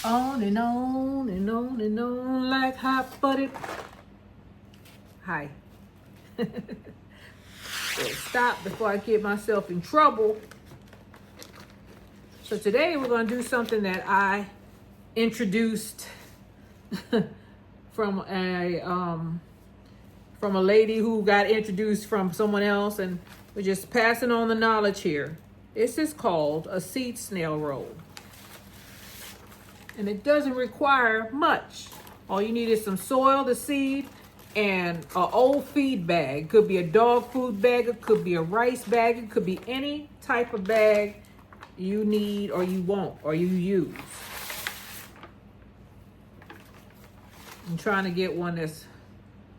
On and on and on and on like hot buttered. Hi. Stop before I get myself in trouble. So today we're going to do something that I introduced from a lady who got introduced from someone else, and we're just passing on the knowledge here. This is called a seed snail roll. And it doesn't require much. All you need is some soil, the seed, and an old feed bag. It could be a dog food bag, it could be a rice bag, it could be any type of bag you need or you want or you use. I'm trying to get one that's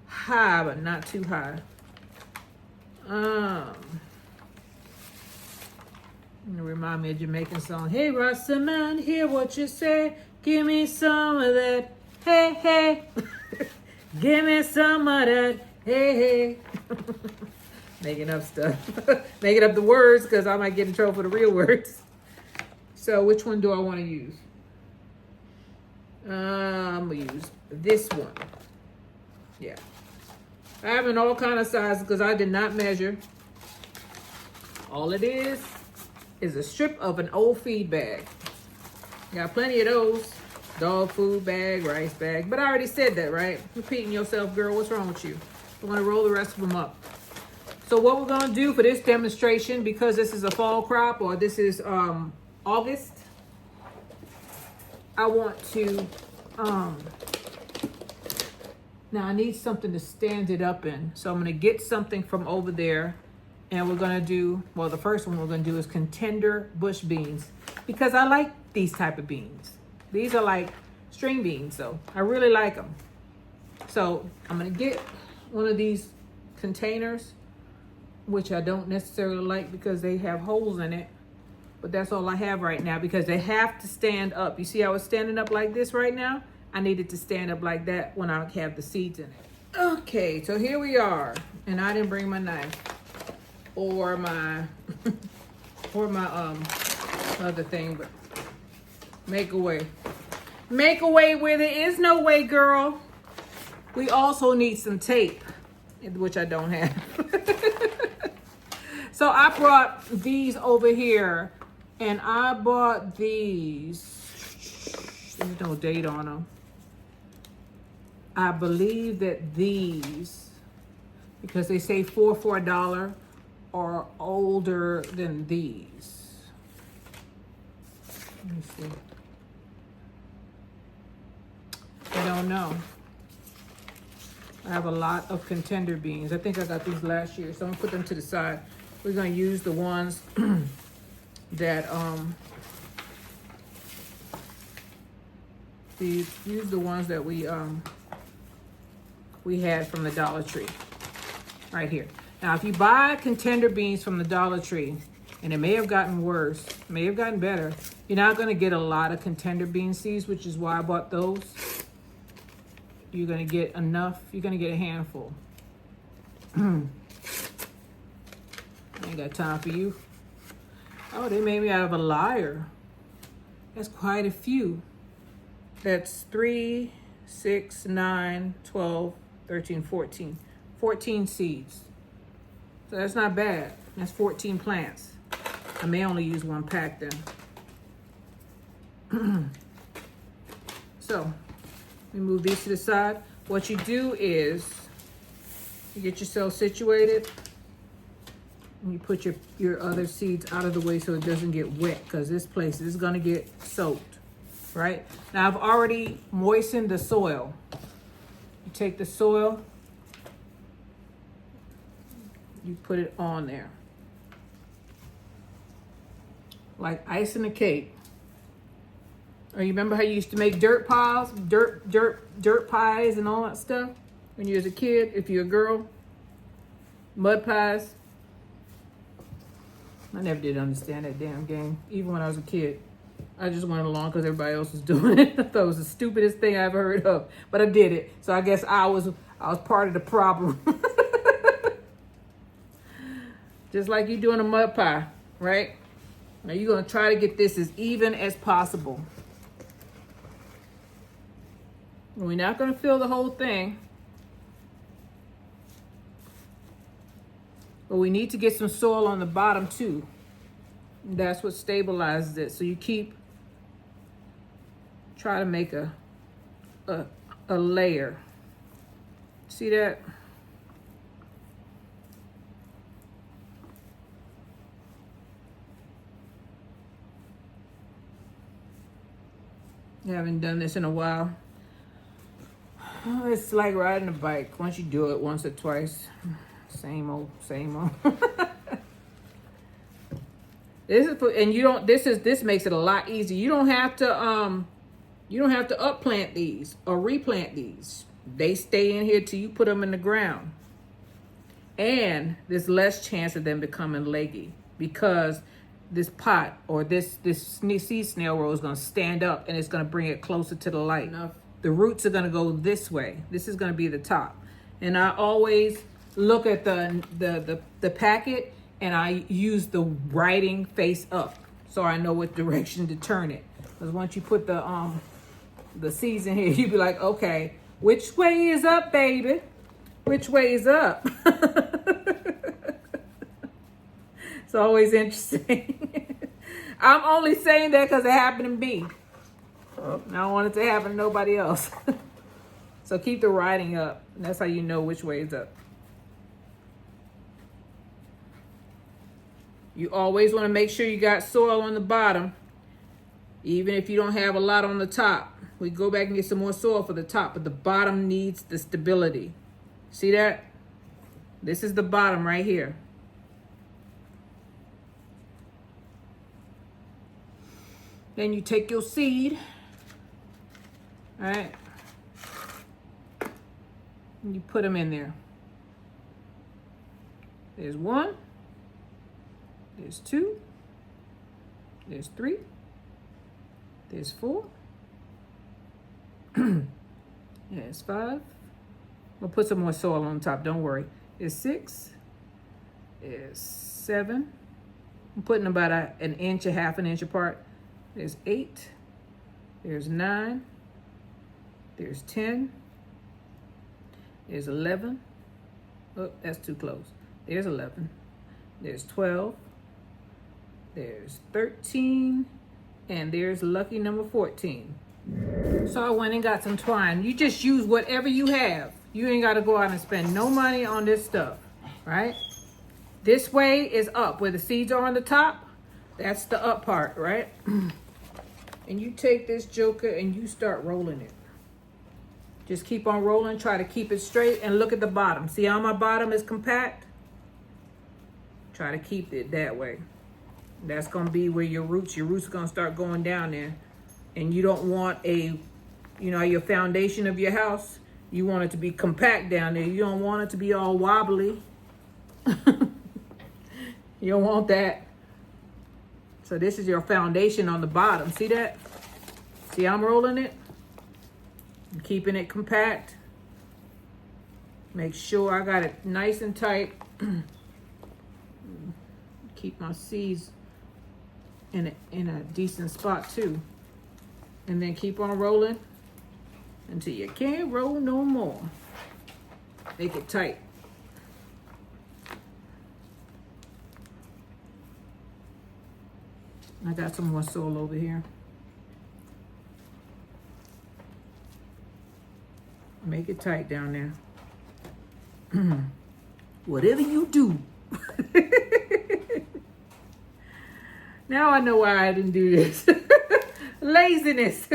high but not too high. Remind me of Jamaican song. Hey, Rastaman, hear what you say. Give me some of that. Hey, hey. Give me some of that. Hey, hey. Making up stuff. Making up the words because I might get in trouble for the real words. So which one do I want to use? I'm going to use this one. Yeah. I have in all kind of sizes because I did not measure. All it is a strip of an old feed bag. Got plenty of those. Dog food bag, rice bag. But I already said that, right? Repeating yourself, girl. What's wrong with you? I'm going to roll the rest of them up. So what we're going to do for this demonstration, because this is a fall crop or this is August, I want to, now I need something to stand it up in. So I'm going to get something from over there. And we're going to do, well, the first one we're going to do is contender bush beans. Because I like these type of beans. These are like string beans, so I really like them. So I'm going to get one of these containers, which I don't necessarily like because they have holes in it. But that's all I have right now because they have to stand up. You see I was standing up like this right now? I needed to stand up like that when I have the seeds in it. Okay, so here we are. And I didn't bring my knife. Or my other thing, but make a way. Make a way where there is no way, girl. We also need some tape, which I don't have. So I brought these over here, and I bought these. There's no date on them. I believe that these, because they say four for $1, are older than these. Let me see. I don't know. I have a lot of contender beans. I think I got these last year, so I'm gonna put them to the side. We're gonna use the ones that use the ones that we had from the Dollar Tree right here. Now, if you buy contender beans from the Dollar Tree, and it may have gotten worse, may have gotten better, you're not going to get a lot of contender bean seeds, which is why I bought those. You're going to get enough. You're going to get a handful. I ain't got time for you. Oh, they made me out of a liar. That's quite a few. That's 3, 6, 9, 12, 13, 14. 14 seeds. So that's not bad. That's 14 plants. I may only use one pack then. So, let me move these to the side. What you do is, you get yourself situated, and you put your other seeds out of the way so it doesn't get wet, because this place is gonna get soaked, right? Now I've already moistened the soil. You take the soil, you put it on there. Like icing a cake. Or you remember how you used to make dirt piles? Dirt pies and all that stuff? When you was a kid, if you're a girl? Mud pies. I never did understand that damn game. Even when I was a kid. I just went along because everybody else was doing it. I thought it was the stupidest thing I ever heard of. But I did it. So I guess I was part of the problem. Just like you doing a mud pie, right? Now you're going to try to get this as even as possible. We're not going to fill the whole thing. But we need to get some soil on the bottom too. That's what stabilizes it. So you try to make a layer. See that? I haven't done this in a while. It's like riding a bike. Once you do it once or twice, same old, same old. This is and you don't. This makes it a lot easier. You don't have to upplant these or replant these. They stay in here till you put them in the ground. And there's less chance of them becoming leggy because this pot or this seed snail roll is going to stand up and it's going to bring it closer to the light. The roots are going to go this way. This is going to be the top. And I always look at the packet and I use the writing face up so I know what direction to turn it. Because once you put the seeds in here, you be like, okay, which way is up, baby? Which way is up? It's always interesting. I'm only saying that because it happened to me. I don't want it to happen to nobody else. So keep the writing up. And that's how you know which way is up. You always want to make sure you got soil on the bottom, even if you don't have a lot on the top. We go back and get some more soil for the top, but the bottom needs the stability. See that? This is the bottom right here. Then you take your seed, all right, and you put them in there. There's one. There's two, there's three, there's four, there's five. We'll put some more soil on top, don't worry. There's six, there's seven. I'm putting about an inch, a half an inch apart. There's 8, there's 9, there's 10, there's 11. Oh, that's too close. There's 11, there's 12, there's 13, and there's lucky number 14. So I went and got some twine. You just use whatever you have. You ain't got to go out and spend no money on this stuff, right? This way is up. Where the seeds are on the top, that's the up part, right? And you take this joker and you start rolling it. Just keep on rolling. Try to keep it straight and look at the bottom. See how my bottom is compact? Try to keep it that way. That's going to be where your roots are going to start going down there. And you don't want your foundation of your house, you want it to be compact down there. You don't want it to be all wobbly. You don't want that. So this is your foundation on the bottom. See that? See how I'm rolling it? I'm keeping it compact. Make sure I got it nice and tight. Keep my seeds in a decent spot too. And then keep on rolling until you can't roll no more. Make it tight. I got some more soil over here. Make it tight down there. Whatever you do. Now I know why I didn't do this. Laziness.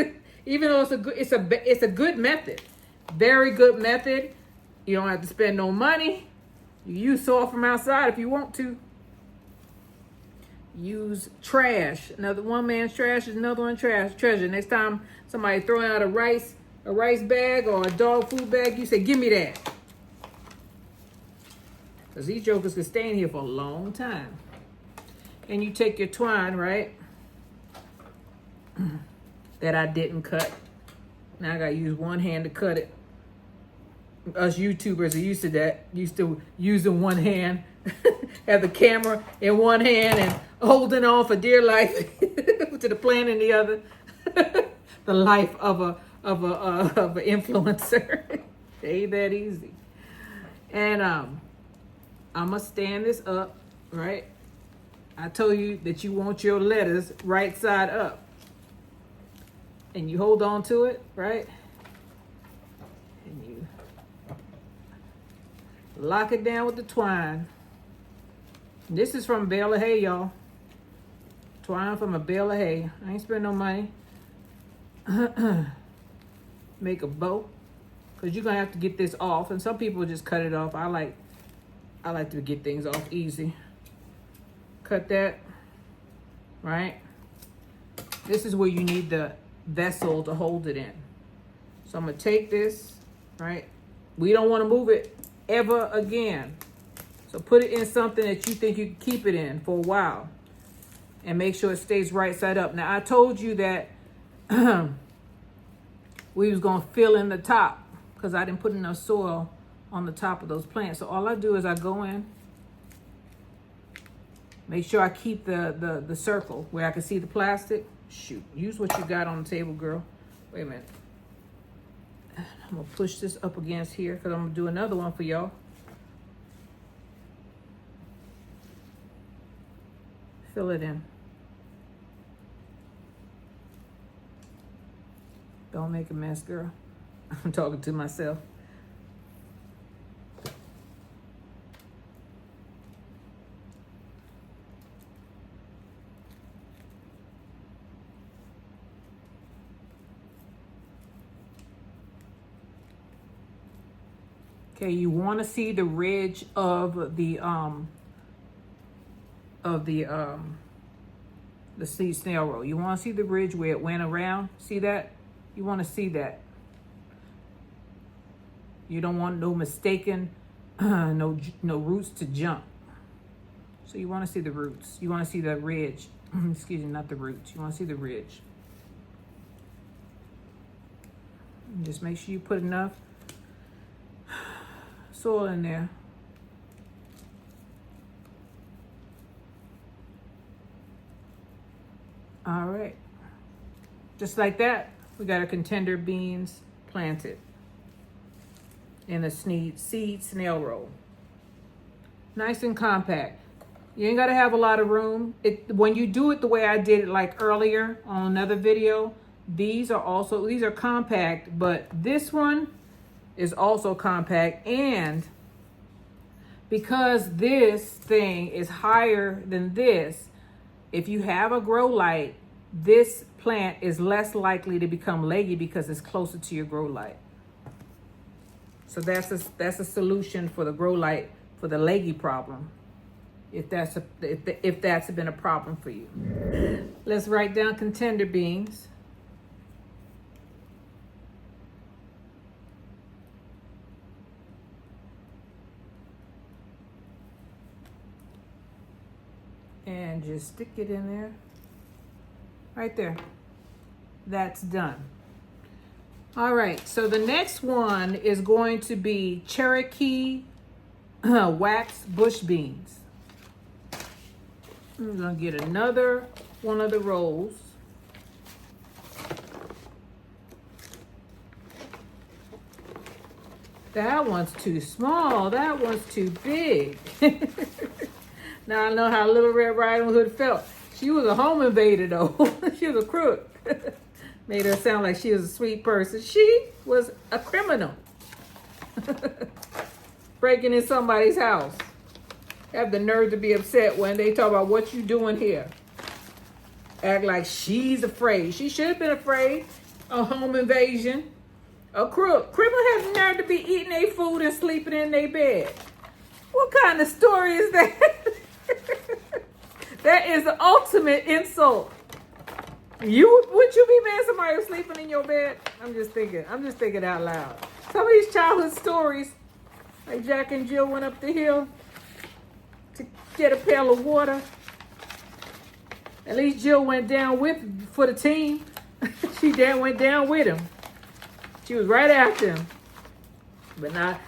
Even though it's a good method. Very good method. You don't have to spend no money. You use soil from outside if you want to. Use trash. Another one man's trash is another one's treasure. Next time somebody throwing out a rice bag or a dog food bag, you say, give me that. Because these jokers can stay in here for a long time. And you take your twine, right? That I didn't cut. Now I gotta use one hand to cut it. Us YouTubers are used to that. Used to using one hand. Have the camera in one hand and holding on for dear life to the plant in the other. The life of of an influencer. It ain't that easy. And I'm gonna stand this up, right? I told you that you want your letters right side up. And you hold on to it, right? And you lock it down with the twine. This is from a bale of hay, y'all. Twine from a bale of hay. I ain't spending no money. Make a bow, because you're gonna have to get this off, and some people just cut it off. I like to get things off easy. Cut that, right? This is where you need the vessel to hold it in. So I'm gonna take this, right? We don't want to move it ever again. So put it in something that you think you can keep it in for a while, and make sure it stays right side up. Now I told you that we was gonna fill in the top because I didn't put enough soil on the top of those plants. So all I do is I go in, make sure I keep the circle where I can see the plastic. Shoot, use what you got on the table, girl. Wait a minute. I'm gonna push this up against here because I'm gonna do another one for y'all. Fill it in. Don't make a mess, girl. I'm talking to myself. Okay, you want to see the ridge of the seed snail roll. You want to see the ridge where it went around. See that? You want to see that. You don't want no mistaken, no roots to jump. So you want to see the roots. You want to see the ridge. Excuse me, not the roots. You want to see the ridge. And just make sure you put enough soil in there. All right. Just like that, we got our contender beans planted in a seed snail roll. Nice and compact. You ain't got to have a lot of room. When you do it the way I did it like earlier on another video, these are compact, but this one is also compact. And because this thing is higher than this, if you have a grow light, this plant is less likely to become leggy because it's closer to your grow light. So that's a solution for the grow light for the leggy problem, if that's been a problem for you. Let's write down contender beans. And just stick it in there. Right there. That's done. All right, so the next one is going to be Cherokee wax bush beans. I'm gonna get another one of the rolls. That one's too small. That one's too big. Now I know how Little Red Riding Hood felt. She was a home invader though. She was a crook. Made her sound like she was a sweet person. She was a criminal. Breaking in somebody's house. Have the nerve to be upset when they talk about what you doing here. Act like she's afraid. She should have been afraid of home invasion. A crook. Criminal has the nerve to be eating their food and sleeping in their bed. What kind of story is that? That is the ultimate insult. Would you be mad somebody was sleeping in your bed? I'm just thinking out loud. Some of these childhood stories, like Jack and Jill went up the hill to get a pail of water. At least Jill went down for the team. She went down with him. She was right after him. But not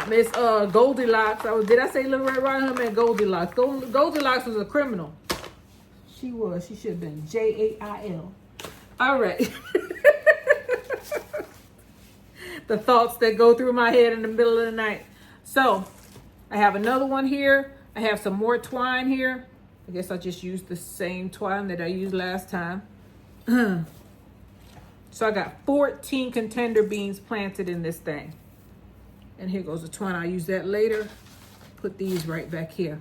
Miss Goldilocks. Did I say Little Red Riding Hood and Goldilocks? Goldilocks was a criminal. She should have been Jail. All right. the thoughts that go through my head in the middle of the night. So I have another one here. I have some more twine here. I guess I just used the same twine that I used last time. So I got 14 contender beans planted in this thing. And here goes the twine. I'll use that later. Put these right back here.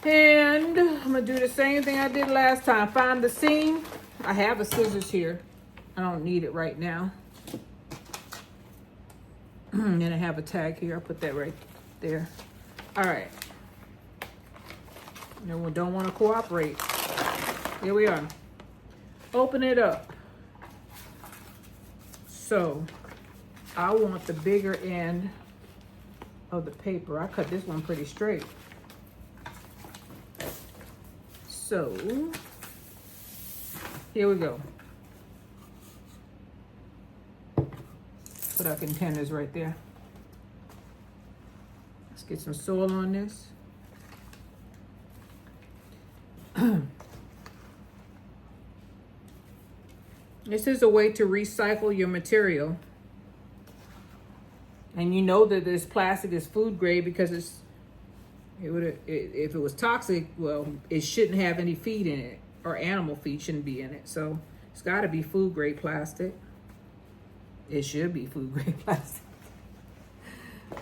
And I'm gonna do the same thing I did last time. Find the seam. I have the scissors here. I don't need it right now. And I have a tag here. I'll put that right there. All right. No one don't want to cooperate. Here we are. Open it up. So I want the bigger end of the paper. I cut this one pretty straight. So here we go. Put our containers right there. Let's get some soil on this. This is a way to recycle your material. And you know that this plastic is food grade because if it was toxic, well, it shouldn't have any feed in it, or animal feed shouldn't be in it. So it's got to be food grade plastic. It should be food grade plastic.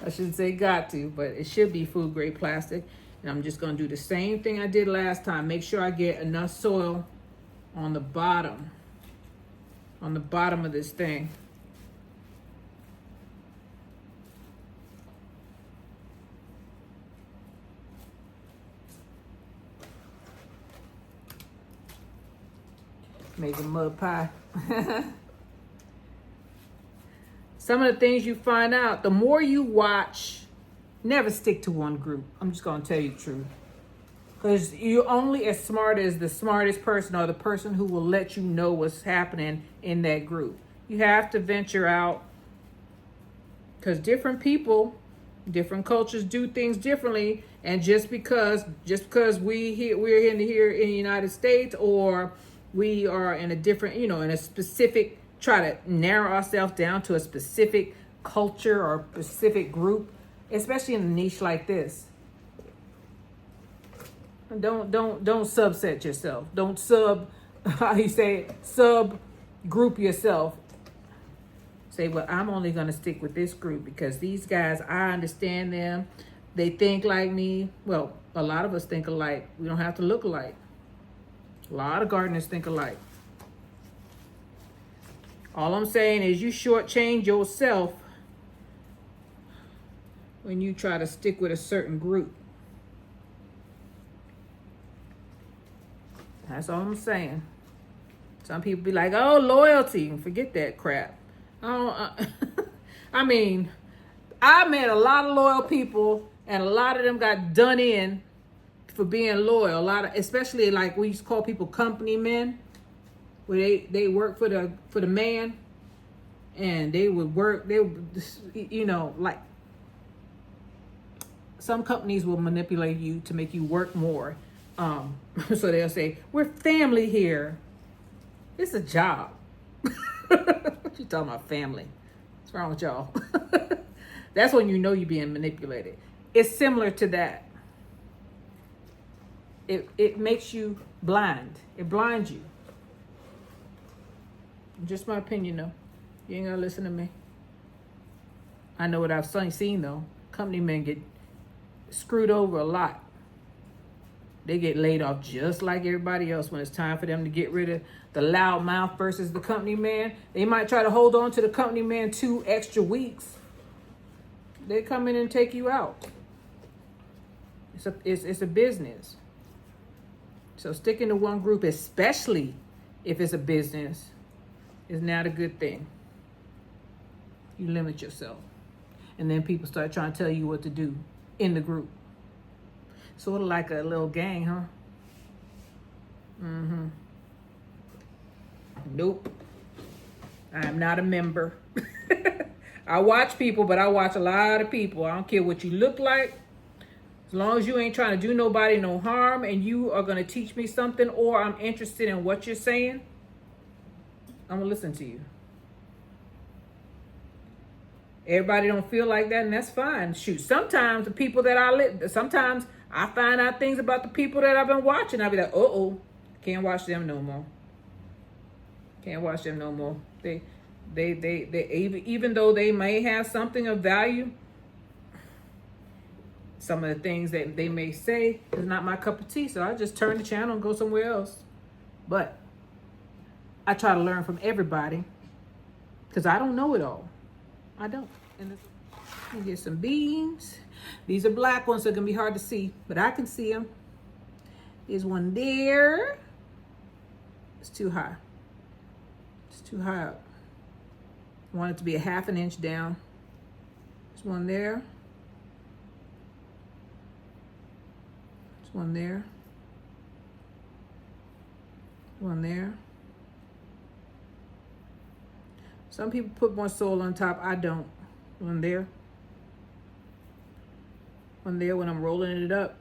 I shouldn't say got to, but it should be food grade plastic. And I'm just going to do the same thing I did last time. Make sure I get enough soil on the bottom of this thing. Make a mud pie. Some of the things you find out, the more you watch, never stick to one group. I'm just going to tell you the truth. Because you're only as smart as the smartest person, or the person who will let you know what's happening in that group. You have to venture out, because different people, different cultures do things differently. And just because we're here in the United States, or we are in a different, in a specific, try to narrow ourselves down to a specific culture or specific group, especially in a niche like this. Don't subset yourself. Don't sub group yourself. Say, well, I'm only going to stick with this group because these guys, I understand them. They think like me. Well, a lot of us think alike. We don't have to look alike. A lot of gardeners think alike. All I'm saying is you shortchange yourself when you try to stick with a certain group. That's all I'm saying. Some people be like, oh, loyalty. Forget that crap. I mean, I met a lot of loyal people, and a lot of them got done in for being loyal. A lot of, especially like we used to call people company men, where they work for the man, and they would work. They would, like some companies will manipulate you to make you work more. So they'll say, we're family here. It's a job. What you talking about, family? What's wrong with y'all? That's when you know you're being manipulated. It's similar to that. It makes you blind. It blinds you. Just my opinion, though. You ain't gotta listen to me. I know what I've seen, though. Company men get screwed over a lot. They get laid off just like everybody else when it's time for them to get rid of the loud mouth versus the company man. They might try to hold on to the company man 2 extra weeks. They come in and take you out. It's a business. So sticking to one group, especially if it's a business, is not a good thing. You limit yourself. And then people start trying to tell you what to do in the group. Sort of like a little gang, huh? Nope. I'm not a member. I watch people, but I watch a lot of people. I don't care what you look like. As long as you ain't trying to do nobody no harm and you are going to teach me something, or I'm interested in what you're saying, I'm going to listen to you. Everybody don't feel like that, and that's fine. Shoot, sometimes the people that sometimes I find out things about the people that I've been watching. I'll be like, can't watch them no more. Can't watch them no more. They even though they may have something of value, some of the things that they may say is not my cup of tea. So I just turn the channel and go somewhere else. But I try to learn from everybody because I don't know it all. I don't. And let me get some beans. These are black ones, so it's gonna be hard to see, but I can see them. There's one there. It's too high. It's too high up. I want it to be a ½ inch down. There's one there. There's one there. One there. Some people put more soil on top. I don't. One there. One there. When I'm rolling it up,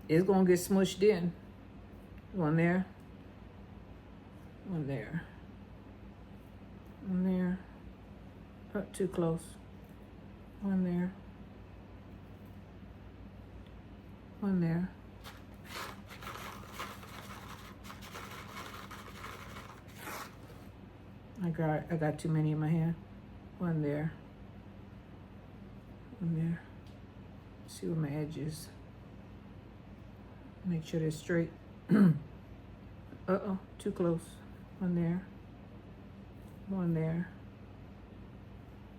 it's gonna get smushed in. One there. One there. One there. Not too close. One there. One there. I got too many in my hand. One there. One there. See where my edge is. Make sure they're straight. Uh-oh, too close. One there. One there.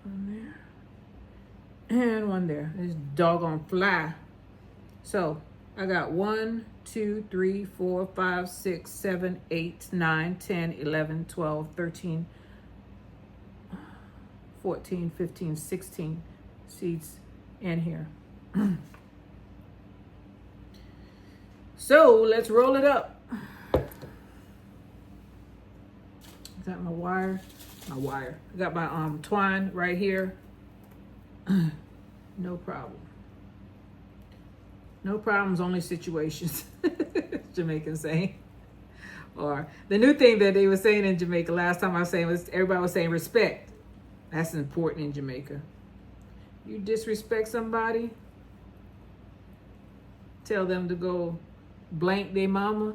One there. And one there. This doggone fly. So I got 1, 2, 3, 4, 5, 6, 7, 8, 9, 10, 11, 12, 13, 14, 15, 16 seeds in here. So let's roll it up. Got my wire. I got my twine right here. No problem. No problems, only situations. Jamaicans saying. Or the new thing that they were saying in Jamaica last time I was saying was everybody was saying respect. That's important in Jamaica. You disrespect somebody, tell them to go blank their mama.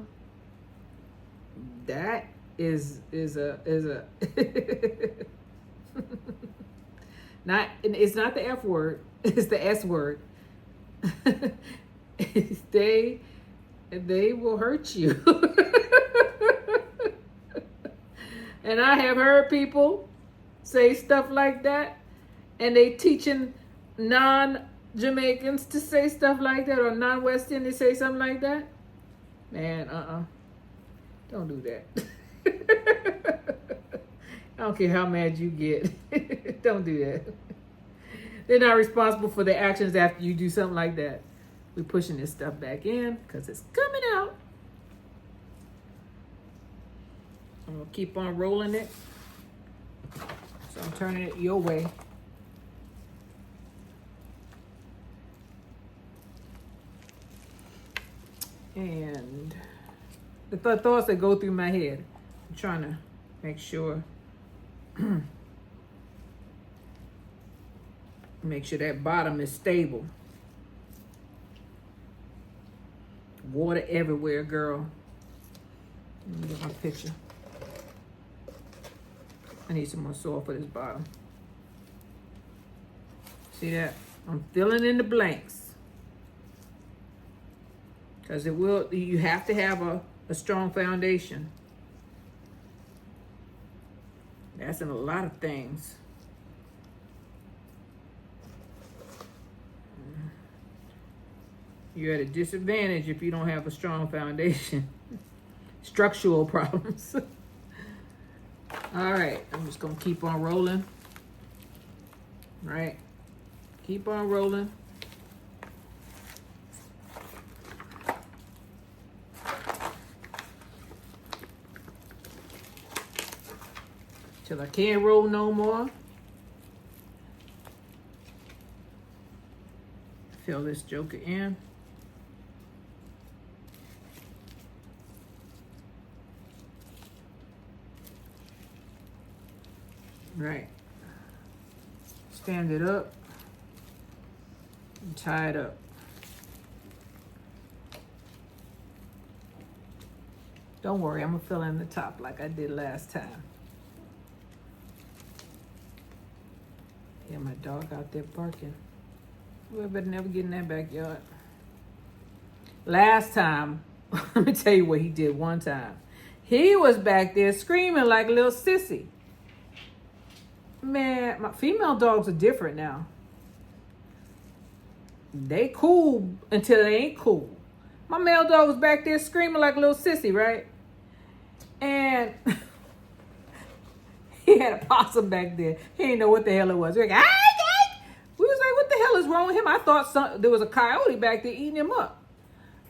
That is a not, it's not the F word, it's the S word. They will hurt you. And I have heard people say stuff like that, and they teaching non-Jamaicans to say stuff like that, or non-West Indians say something like that. Man, don't do that. I don't care how mad you get. Don't do that. They're not responsible for their actions after you do something like that. We're pushing this stuff back in because it's coming out. I'm going to keep on rolling it. So I'm turning it your way. And the thoughts that go through my head, I'm trying to make sure that bottom is stable. Water everywhere, girl. Let me get my picture. I need some more soil for this bottom. See that? I'm filling in the blanks. Because you have to have a strong foundation. That's in a lot of things. You're at a disadvantage if you don't have a strong foundation. Structural problems. All right, I'm just gonna keep on rolling. Right, keep on rolling. Till I can't roll no more. Fill this joker in. Right. stand it up and tie it up. Don't worry, I'm gonna fill in the top like I did last time. Yeah, my dog out there barking. We better never get in that backyard. Last time, let me tell you what he did one time. He was back there screaming like a little sissy. Man, my female dogs are different now. They cool until they ain't cool. My male dog was back there screaming like a little sissy, right? And he had a possum back there. He didn't know what the hell it was. We was like, what the hell is wrong with him? I thought there was a coyote back there eating him up.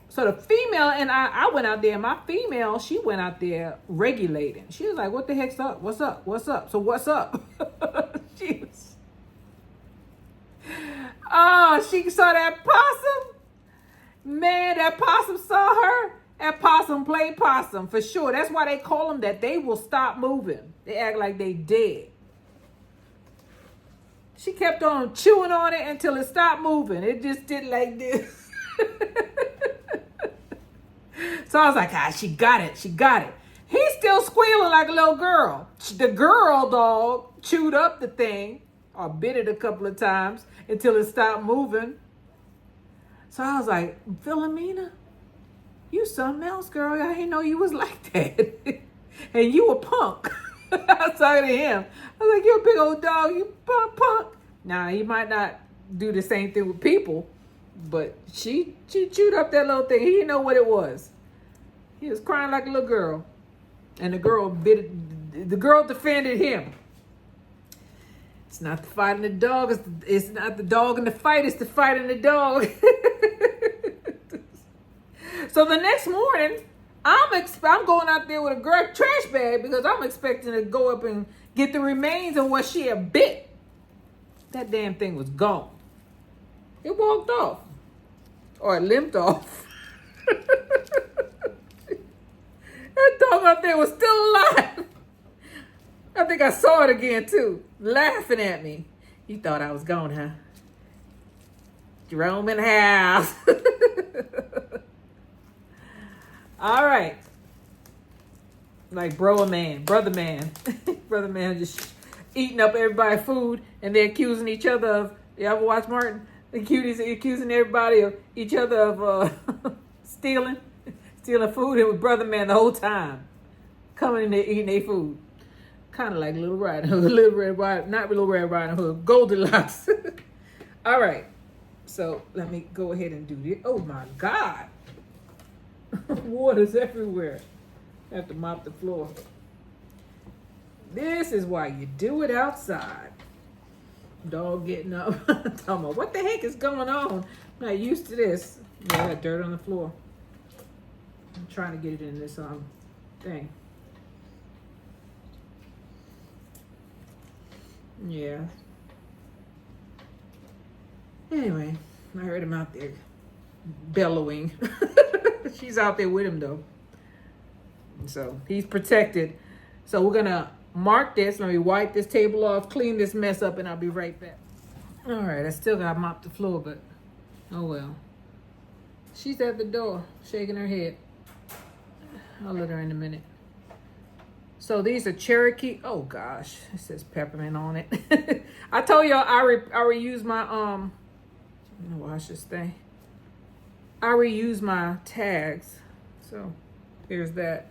So the female and I went out there, and my female, she went out there regulating. She was like, what the heck's up? What's up? What's up? So what's up? She saw that possum. Man, that possum saw her. That possum played possum for sure. That's why they call them that. They will stop moving. They act like they dead. She kept on chewing on it until it stopped moving. It just did like this. So I was like, she got it. She got it. He's still squealing like a little girl. The girl dog chewed up the thing or bit it a couple of times until it stopped moving. So I was like, Philomena, you something else, girl. I didn't know you was like that. And you a punk. I was talking to him. I was like, you're a big old dog. You punk. Now, he might not do the same thing with people, but she chewed up that little thing. He didn't know what it was. He was crying like a little girl. And the girl defended him. It's not the fight in the dog. It's not the dog in the fight. It's the fight in the dog. So the next morning, I'm going out there with a trash bag because I'm expecting to go up and get the remains of what she had bit. That damn thing was gone. It walked off. Or it limped off. That dog out there was still alive. I think I saw it again too, laughing at me. You thought I was gone, huh? Jerome in the house. All right. Like brother man. Brother man just eating up everybody's food and they're accusing each other of, you ever watch Martin? Accusing everybody of each other of stealing food. It was brother man the whole time. Coming in there eating their food. Kind of like Little Riding Hood. Not Little Red Riding Hood. Goldilocks. All right. So let me go ahead and do this. Oh my God. Water's everywhere. I have to mop the floor. This is why you do it outside. Dog getting up. Talking about what the heck is going on? I'm not used to this. Yeah, I got dirt on the floor. I'm trying to get it in this thing. Yeah. Anyway, I heard him out there bellowing. She's out there with him though. So he's protected. So we're gonna mark this. Let me wipe this table off, clean this mess up, and I'll be right back. All right, I still gotta mop the floor, but oh well. She's at the door, shaking her head. I'll let her in a minute. So these are Cherokee. Oh gosh, it says peppermint on it. I told y'all I reuse my I'm gonna wash this thing. I reuse my tags. So here's that.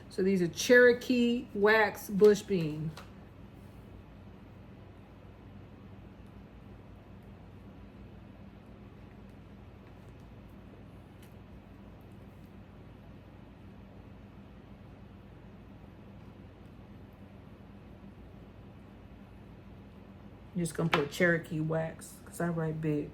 So these are Cherokee wax bush bean. I'm just gonna put Cherokee wax because I write big.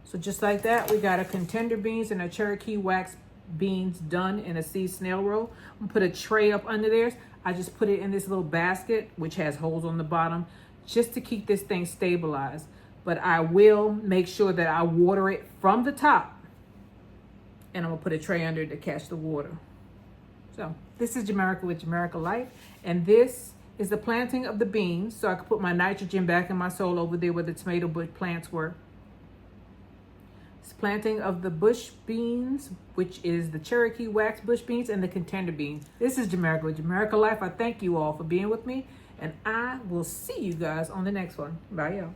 So just like that, we got a contender beans and a Cherokee wax beans done in a seed snail roll. I'm gonna put a tray up under there. I just put it in this little basket, which has holes on the bottom, just to keep this thing stabilized. But I will make sure that I water it from the top. And I'm gonna put a tray under it to catch the water. So this is Jamerica with Jamerica Life. And this is the planting of the beans, so I can put my nitrogen back in my soil over there where the tomato bush plants were. It's planting of the bush beans, which is the Cherokee wax bush beans and the contender beans. This is Jamerica with Jamerica Life. I thank you all for being with me, and I will see you guys on the next one. Bye, y'all.